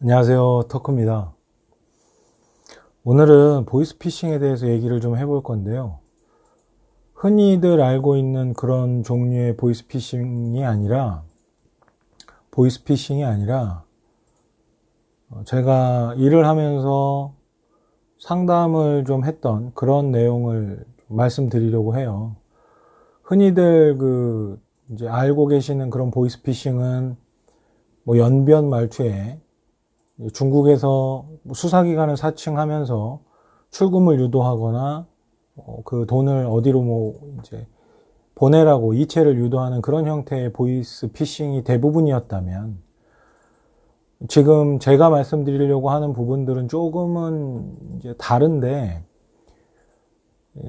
안녕하세요, 터크입니다. 오늘은 보이스피싱에 대해서 얘기를 좀 해볼 건데요. 흔히들 알고 있는 그런 종류의 보이스피싱이 아니라 제가 일을 하면서 상담을 좀 했던 그런 내용을 말씀드리려고 해요. 흔히들 이제 알고 계시는 그런 보이스피싱은 뭐 연변 말투에 중국에서 수사기관을 사칭하면서 출금을 유도하거나 그 돈을 어디로 이제 보내라고 이체를 유도하는 그런 형태의 보이스 피싱이 대부분이었다면, 지금 제가 말씀드리려고 하는 부분들은 조금은 이제 다른데,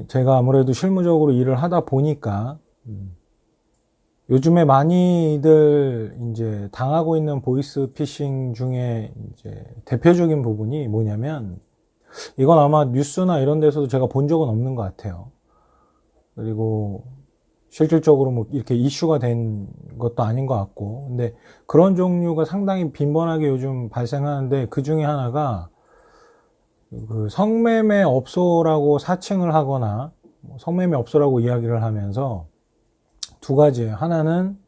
제가 아무래도 실무적으로 일을 하다 보니까 요즘에 많이들 이제 당하고 있는 보이스 피싱 중에 이제 대표적인 부분이 뭐냐면, 이건 아마 뉴스나 이런 데서도 제가 본 적은 없는 것 같아요. 그리고 실질적으로 뭐 이렇게 이슈가 된 것도 아닌 것 같고, 근데 그런 종류가 상당히 빈번하게 요즘 발생하는데, 그 중에 하나가 그 성매매 업소라고 사칭을 하거나 성매매 업소라고 이야기를 하면서 두 가지예요. 하나는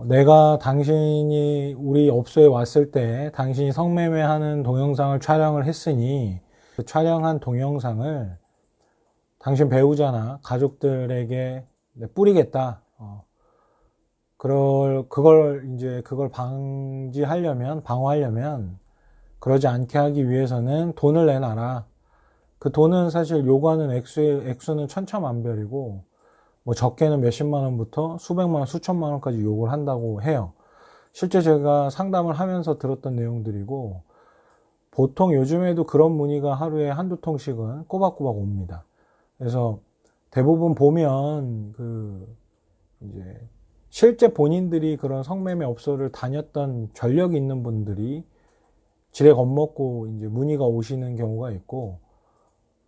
내가 당신이 우리 업소에 왔을 때 당신이 성매매하는 동영상을 촬영을 했으니 그 촬영한 동영상을 당신 배우자나 가족들에게 뿌리겠다. 그걸 방어하려면, 그러지 않게 하기 위해서는 돈을 내놔라. 그 돈은 사실 요구하는 액수는 천차만별이고, 뭐 적게는 몇십만 원부터 수백만 원, 수천만 원까지 요구를 한다고 해요. 실제 제가 상담을 하면서 들었던 내용들이고, 보통 요즘에도 그런 문의가 하루에 한두 통씩은 꼬박꼬박 옵니다. 그래서 대부분 보면 이제 실제 본인들이 그런 성매매 업소를 다녔던 전력이 있는 분들이 지레 겁먹고 이제 문의가 오시는 경우가 있고,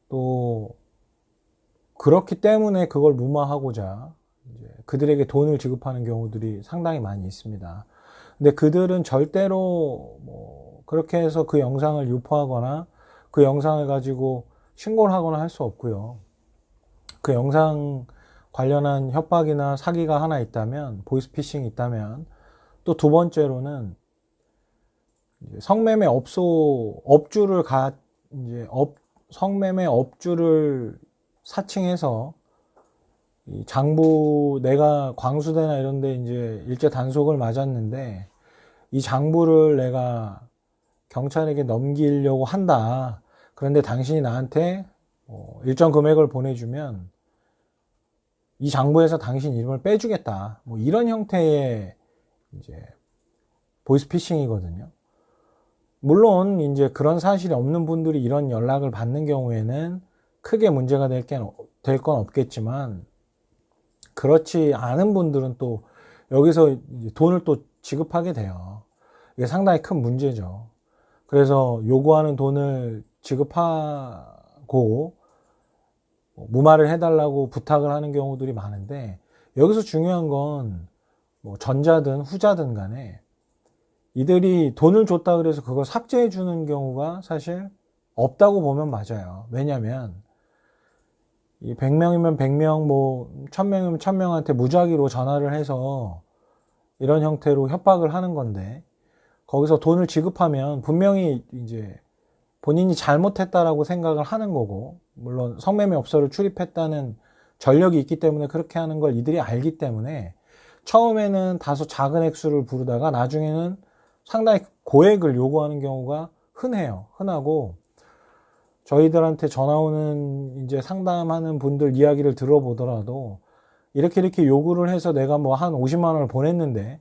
또 그렇기 때문에 그걸 무마하고자 이제 그들에게 돈을 지급하는 경우들이 상당히 많이 있습니다. 근데 그들은 절대로 뭐 그렇게 해서 그 영상을 유포하거나 그 영상을 가지고 신고를 하거나 할 수 없고요. 그 영상 관련한 협박이나 사기가 하나 있다면, 보이스피싱이 있다면, 또 두 번째로는 성매매 업주를 성매매 업주를 사칭해서 이 장부, 내가 광수대나 이런 데 이제 일제 단속을 맞았는데 이 장부를 내가 경찰에게 넘기려고 한다. 그런데 당신이 나한테 일정 금액을 보내주면 이 장부에서 당신 이름을 빼주겠다. 뭐 이런 형태의 이제 보이스피싱이거든요. 물론 이제 그런 사실이 없는 분들이 이런 연락을 받는 경우에는 크게 문제가 될 건 없겠지만, 그렇지 않은 분들은 또 여기서 돈을 또 지급하게 돼요. 이게 상당히 큰 문제죠. 그래서 요구하는 돈을 지급하고 무마를 해달라고 부탁을 하는 경우들이 많은데, 여기서 중요한 건 뭐 전자든 후자든 간에 이들이 돈을 줬다 그래서 그걸 삭제해 주는 경우가 사실 없다고 보면 맞아요. 왜냐면 이 100명이면 100명, 뭐 1000명이면 1000명한테 무작위로 전화를 해서 이런 형태로 협박을 하는 건데, 거기서 돈을 지급하면 분명히 이제 본인이 잘못했다라고 생각을 하는 거고, 물론 성매매 업소를 출입했다는 전력이 있기 때문에 그렇게 하는 걸 이들이 알기 때문에 처음에는 다소 작은 액수를 부르다가 나중에는 상당히 고액을 요구하는 경우가 흔하고, 저희들한테 전화 오는 이제 상담하는 분들 이야기를 들어보더라도 이렇게 요구를 해서 내가 뭐 한 50만 원을 보냈는데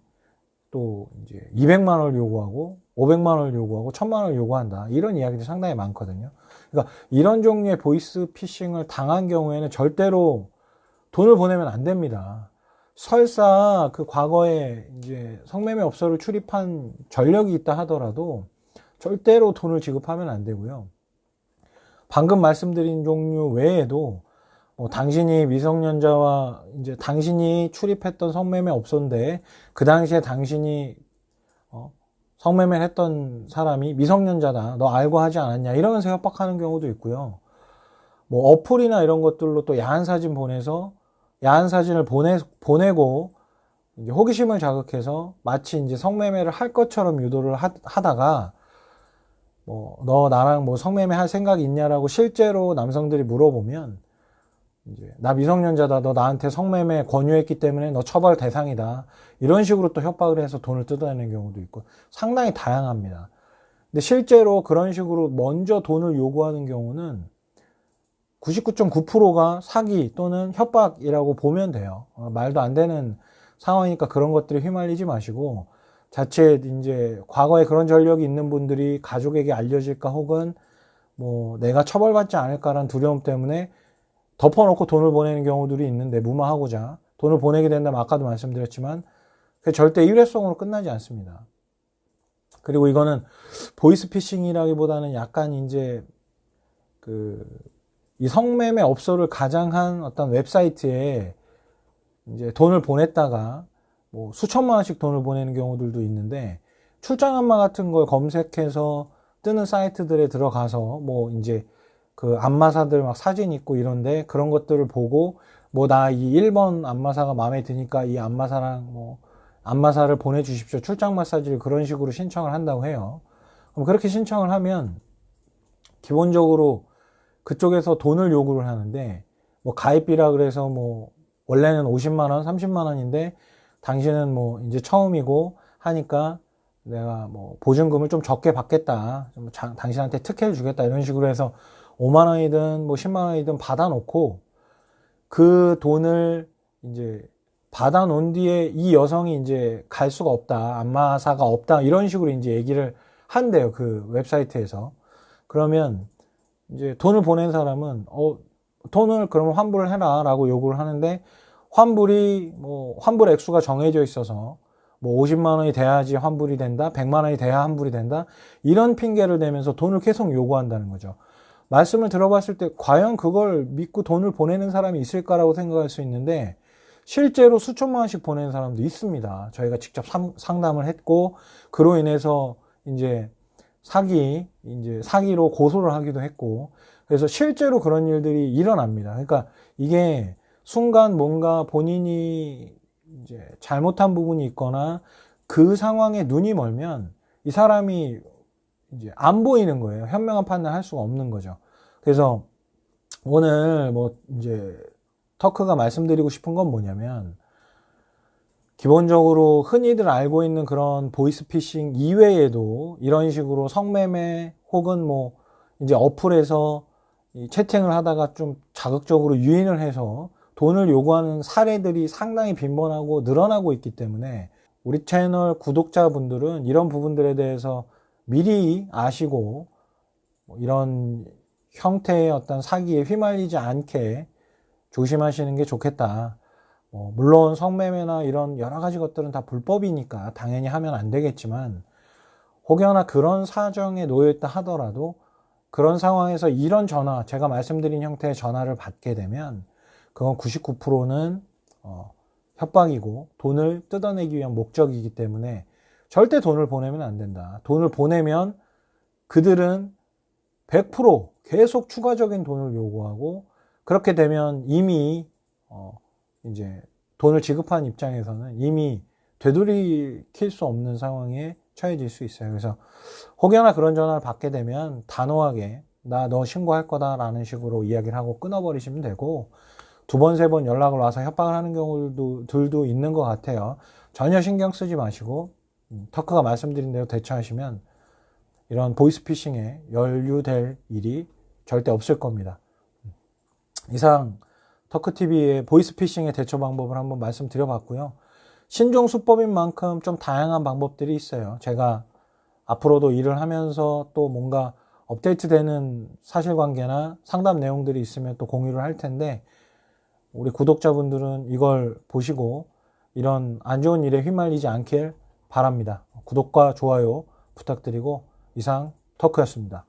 또 이제 200만 원을 요구하고 500만 원을 요구하고 1000만 원을 요구한다, 이런 이야기들이 상당히 많거든요. 그러니까 이런 종류의 보이스 피싱을 당한 경우에는 절대로 돈을 보내면 안 됩니다. 설사 그 과거에 이제 성매매 업소를 출입한 전력이 있다 하더라도 절대로 돈을 지급하면 안 되고요. 방금 말씀드린 종류 외에도 당신이 미성년자와 이제 당신이 출입했던 성매매 업소인데 그 당시에 당신이 성매매를 했던 사람이 미성년자다, 너 알고 하지 않았냐, 이러면서 협박하는 경우도 있고요. 뭐 어플이나 이런 것들로 또 야한 사진 보내서 야한 사진을 보내고 이제 호기심을 자극해서 마치 이제 성매매를 할 것처럼 유도를 하다가 뭐 너 나랑 뭐 성매매 할 생각 있냐라고 실제로 남성들이 물어보면 이제 나 미성년자다, 너 나한테 성매매 권유했기 때문에 너 처벌 대상이다, 이런 식으로 또 협박을 해서 돈을 뜯어내는 경우도 있고 상당히 다양합니다. 근데 실제로 그런 식으로 먼저 돈을 요구하는 경우는 99.9%가 사기 또는 협박이라고 보면 돼요. 말도 안 되는 상황이니까 그런 것들에 휘말리지 마시고, 자칫 이제 과거에 그런 전력이 있는 분들이 가족에게 알려질까, 혹은 뭐 내가 처벌받지 않을까라는 두려움 때문에 덮어놓고 돈을 보내는 경우들이 있는데, 무마하고자 돈을 보내게 된다면 아까도 말씀드렸지만 그게 절대 일회성으로 끝나지 않습니다. 그리고 이거는 보이스피싱이라기보다는 약간 이제 이 성매매 업소를 가장한 어떤 웹사이트에 이제 돈을 보냈다가 뭐 수천만 원씩 돈을 보내는 경우들도 있는데, 출장 안마 같은 걸 검색해서 뜨는 사이트들에 들어가서 뭐 이제 그 안마사들 막 사진 있고 이런데 그런 것들을 보고 뭐 나 이 1번 안마사가 마음에 드니까 이 안마사랑 뭐 안마사를 보내주십시오, 출장 마사지를, 그런 식으로 신청을 한다고 해요. 그럼 그렇게 신청을 하면 기본적으로 그쪽에서 돈을 요구를 하는데, 뭐 가입비라 그래서 뭐 원래는 50만 원, 30만 원인데 당신은 뭐 이제 처음이고 하니까 내가 뭐 보증금을 좀 적게 받겠다, 좀 당신한테 특혜를 주겠다, 이런 식으로 해서 5만 원이든 뭐 10만 원이든 받아놓고 그 돈을 이제 받아놓은 뒤에 이 여성이 이제 갈 수가 없다, 안마사가 없다, 이런 식으로 이제 얘기를 한대요, 그 웹사이트에서. 그러면 이제 돈을 보낸 사람은 돈을 그러면 환불을 해라 라고 요구를 하는데, 환불 액수가 정해져 있어서 뭐 50만 원이 돼야지 환불이 된다, 100만 원이 돼야 환불이 된다, 이런 핑계를 대면서 돈을 계속 요구한다는 거죠. 말씀을 들어봤을 때 과연 그걸 믿고 돈을 보내는 사람이 있을까라고 생각할 수 있는데, 실제로 수천만 원씩 보내는 사람도 있습니다. 저희가 직접 상담을 했고, 그로 인해서 이제 사기로 고소를 하기도 했고, 그래서 실제로 그런 일들이 일어납니다. 그러니까 이게 순간 뭔가 본인이 이제 잘못한 부분이 있거나 그 상황에 눈이 멀면 이 사람이 이제 안 보이는 거예요. 현명한 판단을 할 수가 없는 거죠. 그래서 오늘 뭐 이제 터크가 말씀드리고 싶은 건 뭐냐면, 기본적으로 흔히들 알고 있는 그런 보이스피싱 이외에도 이런 식으로 성매매 혹은 뭐 이제 어플에서 채팅을 하다가 좀 자극적으로 유인을 해서 돈을 요구하는 사례들이 상당히 빈번하고 늘어나고 있기 때문에, 우리 채널 구독자분들은 이런 부분들에 대해서 미리 아시고 이런 형태의 어떤 사기에 휘말리지 않게 조심하시는 게 좋겠다. 물론 성매매나 이런 여러 가지 것들은 다 불법이니까 당연히 하면 안 되겠지만, 혹여나 그런 사정에 놓여있다 하더라도 그런 상황에서 이런 전화, 제가 말씀드린 형태의 전화를 받게 되면 그건 99%는 협박이고 돈을 뜯어내기 위한 목적이기 때문에 절대 돈을 보내면 안 된다. 돈을 보내면 그들은 100% 계속 추가적인 돈을 요구하고, 그렇게 되면 이미 이제 돈을 지급한 입장에서는 이미 되돌이킬 수 없는 상황에 처해질 수 있어요. 그래서 혹여나 그런 전화를 받게 되면 단호하게 나 너 신고할 거다라는 식으로 이야기를 하고 끊어버리시면 되고, 두 번, 세 번 연락을 와서 협박을 하는 경우들도 있는 것 같아요. 전혀 신경 쓰지 마시고 터크가 말씀드린 대로 대처하시면 이런 보이스피싱에 연루될 일이 절대 없을 겁니다. 이상 터크TV의 보이스피싱의 대처 방법을 한번 말씀드려봤고요. 신종수법인 만큼 좀 다양한 방법들이 있어요. 제가 앞으로도 일을 하면서 또 뭔가 업데이트되는 사실관계나 상담 내용들이 있으면 또 공유를 할 텐데, 우리 구독자분들은 이걸 보시고 이런 안 좋은 일에 휘말리지 않길 바랍니다. 구독과 좋아요 부탁드리고, 이상 터크였습니다.